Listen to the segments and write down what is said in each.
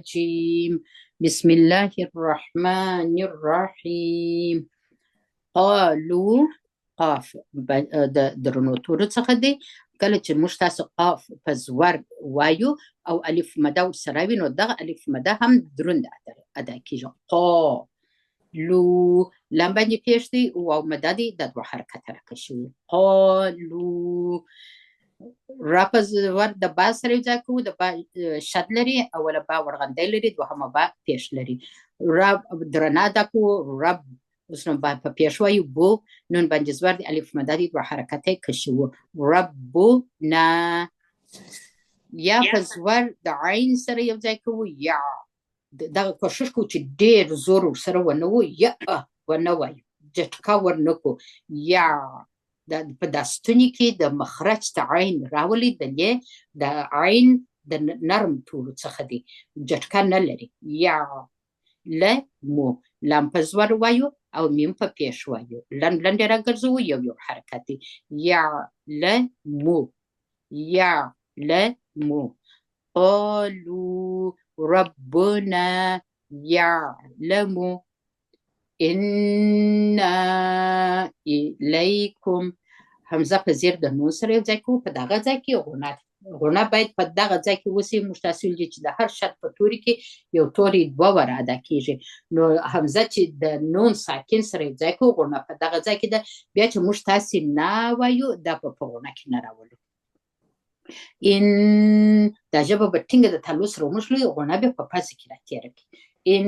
الرجيم بسم الله الرحمن الرحيم قالوا قاف د درنو تورو څخه دی. کله چې موږ تاسو قاف په زور وایو او الف مده ورسره وي نو دغه الف مده هم دروند ادا کیږي. قالو لام باندې پیښ دی او مده دی د دوه حرکت راکشي. قالو را په زور د با سره یو ځای کوو. د با شد لري، اوله با ورغندی لري، دوهمه با پیښ لري. رب درنه ادا کوو. رب اوس نو با په پیښ وایو. بو نون باندې زور دی، الف مده دی، دوه حرکته کشي وو. ربنا یا په زور د عین سره یو ځای کوو. یا دغه کوشش کوو چې ډېر زور ورسره ونه وو، یا ونه وایو، جټکه ورنه کوو. یا په دا ستوني کې د مخرج د عین راولي. د عین د نرم تورو څخه دی، جټکه نه لري. یا لمو لام په زور وایو او میم په پیښ وایو. لنډ لنډ راګرځوو، یو یو حرکت دی. یا لمو یا لمو. قالوا ربنا يعلم إنا إليكم. همزه په زیر د نون سره یو ځای کوو. په دغه ځای کې غونه باید په دغه ځای کې وسي. موږ تاسو ویلي چې د هر شرط په توري کې یو توری دوه واره ادا کیږي. نو همزه چې د نون ساکن سره یو ځای کوو، غونه په دغه ځای کې ده. بیا چې موږ تاسو نه وایو، دا په غونه کې نه راولو. ان دا ژبه به ټینګه د تالو سره وموښلوي، غونه بیا په پاسه کې راتېره کړي. ان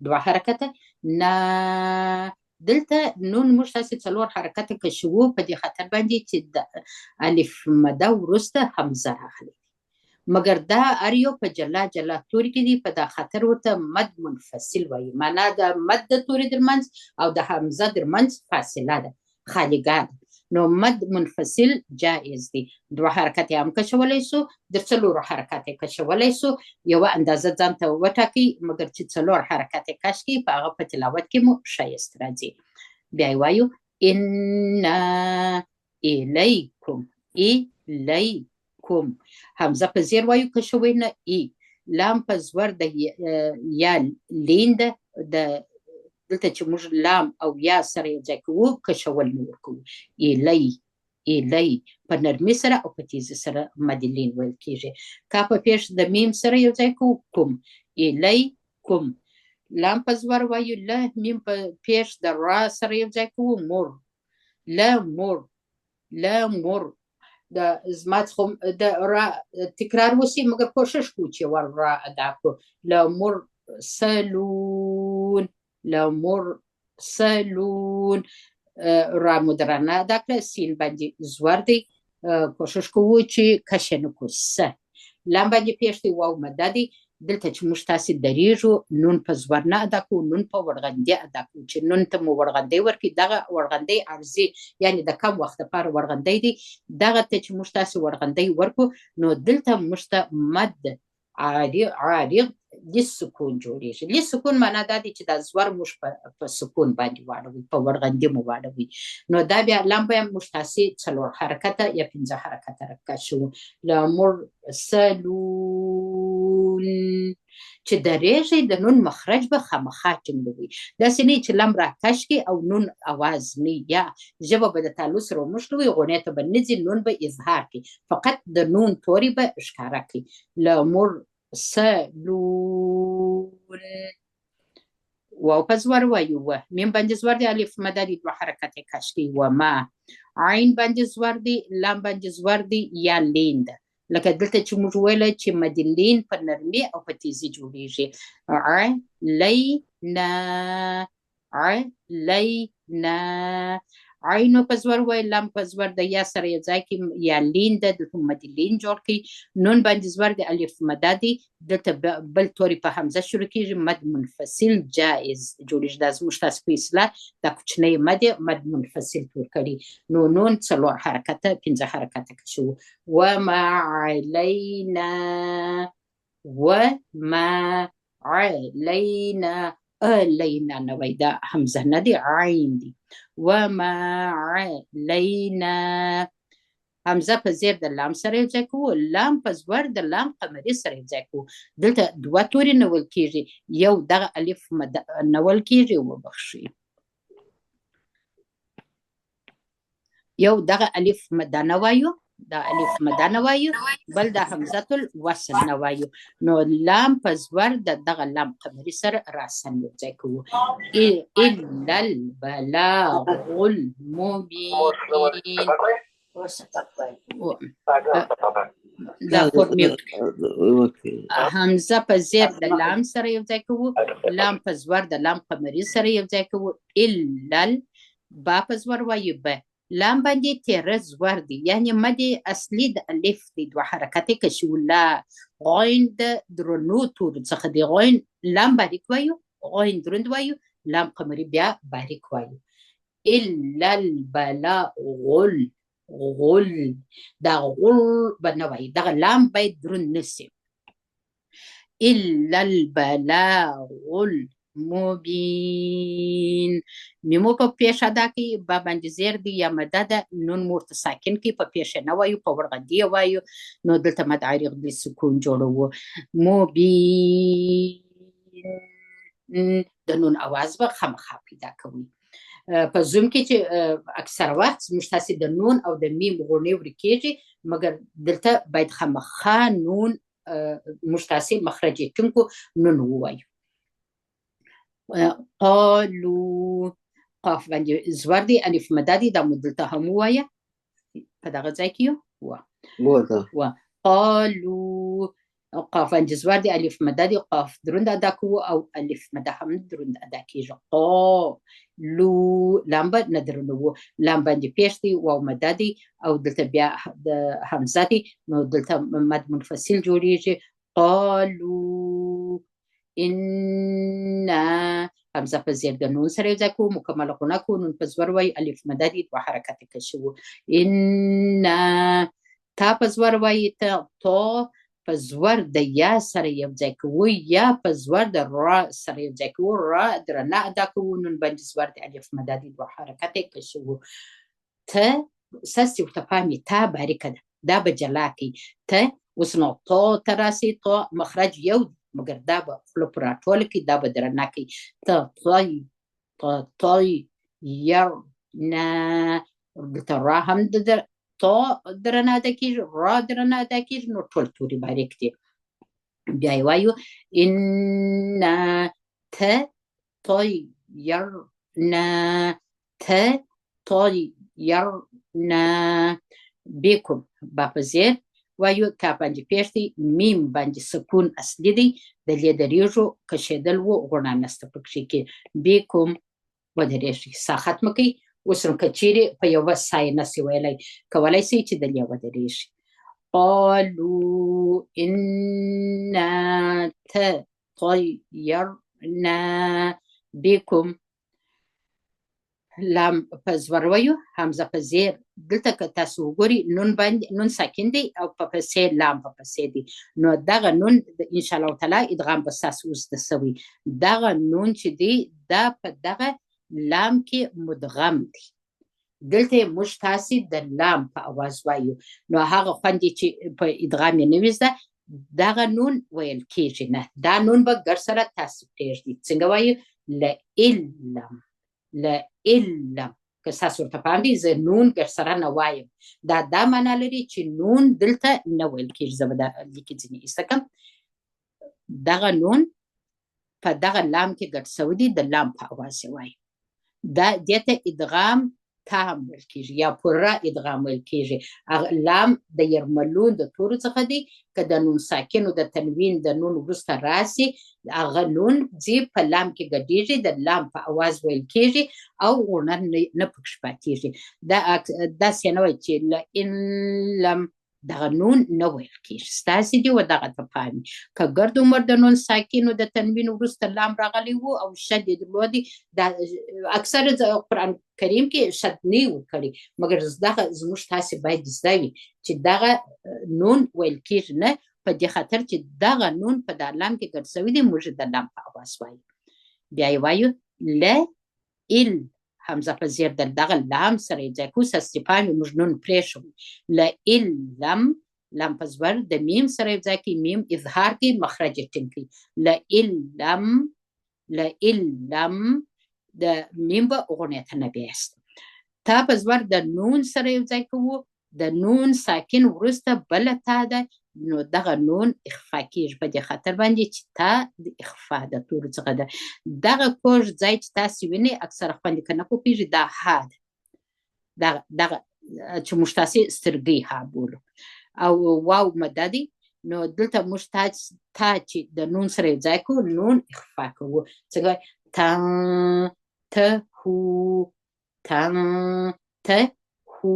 دوه حرکته. نه دلته نون موږ تاسې څلور حرکته کشوو په دې خاطر باندې چې د الف مده وروسته همزه راغلی، مګر دا هر یو په جلا جلا توري کې دي. په دا خاطر ورته مد منفصل وایي. معنا د مد د توري درمنځ او د همزه درمنځ فاصله ده، خالیګاه ده. نو مد منفصل جائز دی. دوه حرکت هم کشولی سو، در څلورو حرکت کشولی سو. یوه اندازه ځان ته وټاکئ، مګر چې څلور حرکت کش کړي په هغه په تلاوت کې مو ښایست راځي. بیا یې وایو انا الیکم. الیکم همزه په زیر وایو، کشوی نه. ای لام په زور د یا لین ده. دلته چې موږ لام او یا سره یو ځای کوو، کشول نه ورکوو. ایلی په نرمي سره او په تیزي سره مدلین ویل کیږي. کا په پیښ د میم سره یو ځای کوو. کوم ایلی کوم. لام په زور وایو. له میم په پیښ د را سره یو ځای کوو. مور له مور له مور. د زما څخه د را تکرار وسي، مګر کوشش کوو چې ور را ادا کړو. له مور سلون لمرسلون. را مدرنه ادا کړه. سین باندې زور دی، کوشش کوو چې کشه نه کړو. سه لام باندې پیښ دی، واو مده دی. دلته چې موږ تاسې درېږو، نون په زور نه ادا کوو، نون په ورغندې ادا کوو. چې نون ته مو ورغندې ورکړي، دغه ورغندې عرضي یعنې د کم وخت لپاره ورغندې دی. دغه ته چې موږ تاسې ورغندې ورکړو، نو دلته موږ ته مد عارض لسکون جوړیږي. لسکون معنا دا دی چې دا زور موږ په سکون باندې واړوي، په ورغندې مو واړوي. نو دا بیا لام به موږ تاسې څلور حرکته یا پنځه حرکته راکشو. لمرسلون چې درېږي، د نون مخرج به خامخا ټینګوي. داسې نه چې لم راکش کړي او نون اواز نه، یا ژبه به د تالو سره وموښلوي، غونې ته به نه ځي، نون به اظهار کړي، فقط د نون توري به ښکاره کړي. لمرسلون واو په زور وایو. و میم باندې زور دی، الف مده دی، دوه حرکته کش کړي. و ما عین باندې زور دی، لام باندې زور دی، یا لین ده. لکه دلته چې موږ ویله چې مدلین په نرمي او په تیزي جوړیږي. علینا علینا. عینو په زور وایي، لام په زور د یا سره یو ځای کې یا لین ده، دلته مدلین جوړ کړي. نون باندې زور د الف مده دی، دلته بل توري په همزه شروع کېږي. مد منفصل جائز جوړیږي. دا زموږ تاسو په اصطلاح دا کوچنی مد منفصل تور کړي. نو نون څلور حرکته پنځه حرکته کشو. وما علینا وما علینا. علینا نه وایي، دا همزه نه دی، عین دی. وما علینا همزه په زیر د لام سره یو ځای کوو، لام په زور د لام قمري سره یو ځای کوو. دلته دوه توري نول کېږي، یو دغه الف نول کېږي، وبخښئ، یو دغه الف مدانه وایو، دا الف مدانه وایو، بل د حمزه الوصل نه وایو. نو لام په زور د دغه لام قمري سره راسن یو ځای کوو. الا البلاغ المبین. دا کور میوت. حمزه په زیر د لام سره یو ځای کوو، لام په زور د لام قمري سره یو ځای کوو. الا با په زور وایو، ب لام باندې تیره زور دی، یعنی مد اصلي د الف دی، دوه حرکتې کشو. لا غین د درنو تورو څخه دی، غین لام باریک وایو، غین دروند وایو، لام قمري بیا باریک وایو. الا البلاغ غل، دا غل به نه وایي، دغه لام باید دروند نسی. الا البلاغ المبین. میمو په پیش ادا کوي، با باندې زیر دی یا مده ده، نون مورته ساکن کی، په پیش نه وایو، په ورغندي وایو. نو دلته مد عارض د سکون جوړوو. مبین د نون اواز به خامخا پیدا کوي. په زوم کې چې اکثر وخت موږ تاسې د نون او د میم غونې ورکېږي، مګر دلته باید خامخا نون موږ تاسې مخرج یې ټینګ نون ووایو. قالو قاف باندې زور دی، الف مده دی، دا مو دلته هم ووایه په دغه ځای کې و. قالو قاف باندې زور دی، الف مده دی، قاف دروند ادا کوو او الف مده هم دروند ادا کېږي. قالو لام به نه درنوو، لام باندې پیش دی، واو مده دی او دلته بیا د حمزه دی، نو دلته مد منفصل جوړیږي. قالو انا حمزه په زیر د نون سره یو ځای کوو، مکمله غنه کوو، نون په زور وایي، الف مده دی، دوه حرکتې کشوو. انا تا په زور وایي، تا په زور د یا سره یو ځای کوو، یا په زور د را سره یو ځای کوو، را درنه ادا کوو، نون باندې زور د الف مده دی، دوه حرکتې کشوو. ته سسې ورته پام یې، تا باریکه ده، دا به جلا کوي. ته اوس نو تا ته راسي، تا مخرج یو دی، مګر دا به خوله په راټوله کې، دا به درنه کوي. ته طای یر نه، دلته را هم تا درنه ادا کېږي، را درنه ادا کېږي، نو ټول توري باریک دي. بیا یې وایو انا ته طیرنا، ته طیرنا بکم. با په زیر وایو، کا باندې پیش دی، میم باندې سکون اصلي دی، د لیدریږو کشیدل و، غوڼه نسته پکښې کې. بکم ودرېږي، سا ختمه کوي. اوس نو که چیرې په یوه سا یې نسي ویلی، کولی سئ چې دلې ودرېږي. قالو انا تطیرنا بکم. لام په زور وایو، حمزه په زیر. دلته که تاسو وګورئ، نون باندې نون ساکن دی او په پسې لام په پسې دی، نو دغه نون ان شاء الله تعالی ادغام به ستاسو اوس د سوي. دغه نون چې دی، دا په دغه لام کې مدغم دی. دلته موږ تاسې د لام په اواز وایو، نو هغه خوند چې په ادغام یې نه وي زده، دغه نون ویل کېږي نه، دا نون به ګر سره تاسو پرېږدي. څنګه وایو؟ لئلم، لئلم. که ستاسو ورته پام دی، زه نون ګر سره نه وایم، دا معنا لري چې نون دلته نه ویل کېږي. زه به دا لیکې ځینې ایسته کړم. دغه نون په دغه لام کې ګډ سوی دی، د لام په اواز یې وایي. دا دې ته ادغام تام ویل کېږي یا پوره ادغام ویل کېږي. لام د یرملون د تورو څخه دی، که د نون ساکنو د تنوین د نون وروسته راسي، هغه نون ځي په لام کې ګډېږي، د لام په اواز ویل کېږي او غوڼه نه پکښې پاتېږي. داسې نه وایي چې لئن لم، دغه نون نه ویل کېږي. ستاسې دي و دغه ته پام وي. که ګرد عمر د نون ساکنو د تنوین وروسته لام راغلی و او شد یې درلودی، دا اکثر قرآن کریم کې شد نه یې ورکړی، مګر دغه زموږ تاسې باید زده وي چې دغه نون ویل کېږي نه، په دې خاطر چې دغه نون په دا لام کې ګډ سوی دی، موږ د لام په اواز وایو. بیا یې وایو ل ال همزه په زیر د دغه لام سره یې ځای کوو سستفامي موږ نون پرېښوو لئلم لام په زور د میم سره یې ځای کوي میم اظهار کوي مخرج یې ټینګ کوي لئلم د میم به غونې ته نه بیاست تا په زور د نون سره یو ځای کوو د نون ساکن وروسته بله تا ده نو دغه نون اخفا کیږي په دې خاطر باندې چې تا د اخفا د تورو څخه ده دغه کوږ ځای چې تاسې وینئ اکثره خویندې که نه پوهېږي دا ها ده دغه چې موږ تاسې سترګۍ ها بولو او واو مده دی نو دلته موږ تا چې د نون سره یو ځای کوو نون اخفا کوو څنګه ته هو ته هو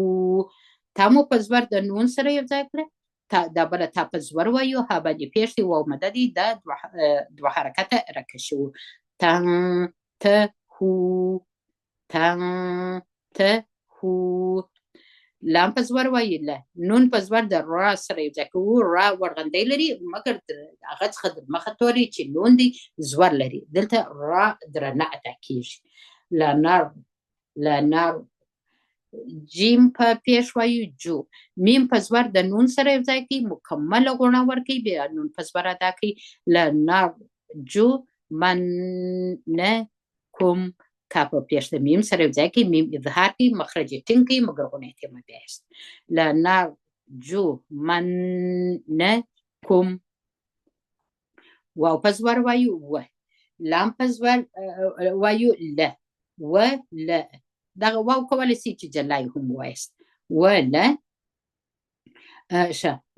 تا مو په زور د نون سره یو ځای کړه دا بله تا په زور وایو ها باندې پېښې واو مده دی دا دوه حرکته راکشو ته هو لام په زور وایي له نون په زور د را سره یو ځای کوو را ورغندی لري مګر هغه څخه د مخه توري چې نون دی زور لري دلته را درنه ادا کېږي لنار جیم په پیش وایو جو میم په زور د نون سره یو ځای کوي مکمله غوڼه ورکوي بیا نون په زور ادا کوي لنار جو منکم کا په پیش د میم سره یو ځای کوي میم اظهار کوي مخرج یې ټینګ کوي مګر غوڼې ته مه بیایست لنار جو منکم واو په زور وایو و لام په زور وایو له و له دغه واو کولی سي چې جلای هم وایست وله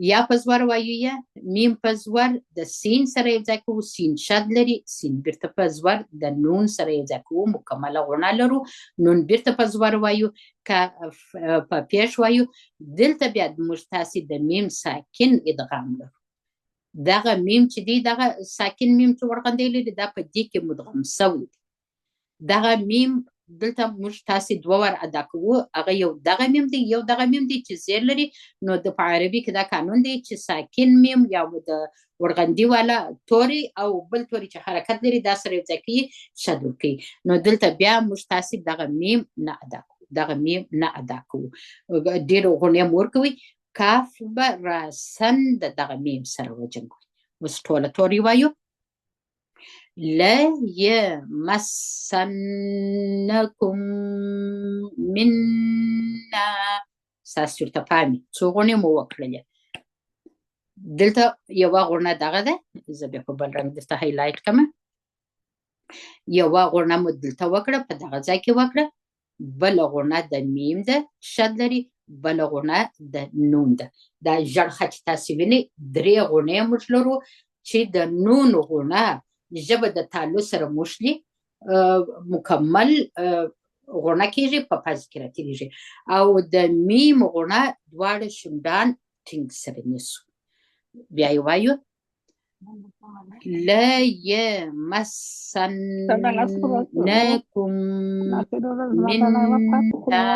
یا په زور وایو یا میم په زور د سین سره یو ځای کوو سین شد لري سین بیرته په زور د نون سره یو ځای کوو مکمله غوڼه لرو نون بیرته په زور وایو که په پیش وایو دلته بیا موږ تاسې د میم ساکن ادغام لرو دغه میم چې دی دغه ساکن میم چې ورغندی لري دا په دې کې مدغم سوی دی دغه میم دلته موږ تاسې دوه ور ادا کوو هغه یو دغه میم دی یو دغه میم دی چې زیر لري نو د په عربي کې دا قانون دی چې ساکن میم یا د ورغندي والا توري او بل توري چې حرکت لري دا سره یو ځای کوي شد ورکوي نو دلته بیا موږ تاسې دغه میم نه ادا کوو ډېرې غوڼې مو ورکوي کاف به راسن د دغه میم سره وجنګوي اوس ټوله توري وایو لا يمسنكم منا ستاسو ورته پامې څو غوڼې مو وکړلې دلته یوه غوڼه دغه ده زه بیا په بل رنګ درته هایلایټ کړم یوه غوڼه مو دلته وکړه په دغه ځای کې وکړه بله غوڼه د میم ده شد لري بله غوڼه د نون ده دا ژړ خط چې تاسې وینئ درې غوڼې موږ لرو چې د نون غوڼه ژبه د تالو سره موښلي مکمل غوڼه کېږي په پازې کې راتېرېږي او د میم غوڼه دواړه شونډان ټینګ سره نیسو بیا یې وایو لا يمسنكم منا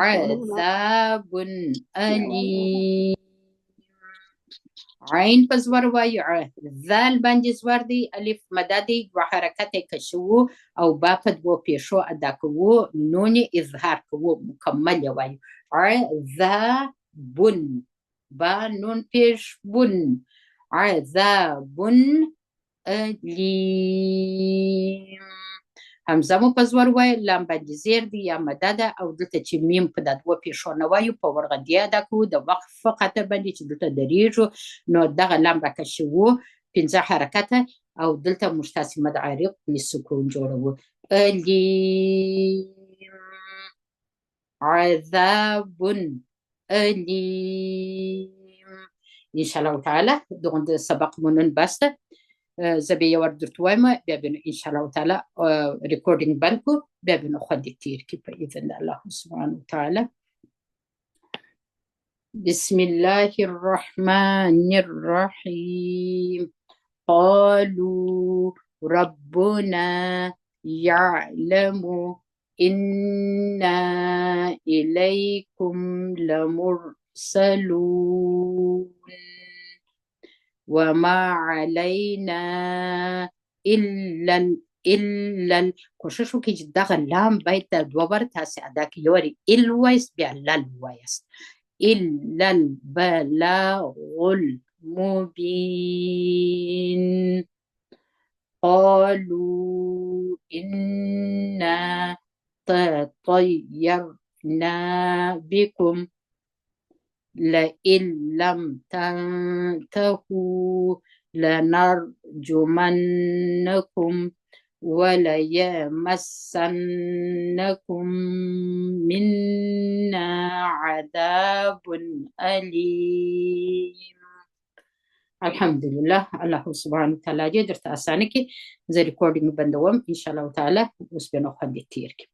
عذاب أليم عین په زور وایو ذال باندې زور دی الف مده دی دوه حرکت یې کشوو او با په دوو پیښو ادا کوو نون یې اظهار کوو مکمل یې وایو عذابن با نون پیش بن عذابن الیم همزه مو په زور وایو لام باندې زیر دی یا مده ده او دلته چې میم په دا دوه پیښو نه وایو په ورغندي ادا کوو د وقف په خاطر باندې چې دلته درېږو نو دغه لام راکشوو پنځه حرکته او دلته موږ تاسې مد عارض لسکون جوړوو الیم عذاب الیم انشاءالله تعالی دغه سبق مو نن بس ده زه به یو ور درته وایم بیا به انشاءالله تعالی ریکورډینګ بند کړو بیا به نو خوندي تیر کړي په اذن الله سبحانه وتعالی بسم الله الرحمن الرحيم قالوا ربنا يعلم إنا إليكم لمرسلون وما علينا إلا الا کوشش وکړئ چې دغه لام باید د دوه بر تاسې ادا کړئ یو وارې ال وایست بیا لل وایست الا البلاغ المبین قالوا إنا طيرنا بكم لئن لم تنتهوا لنرجمنكم وليمسنكم منا عذاب أليم. الحمدلله الله سبحانه وتعالى دې درته اسانه کړي. زه ریکارډینګ بندوم ان شاء الله تعالی اوس به نو خوندي تیر کړم.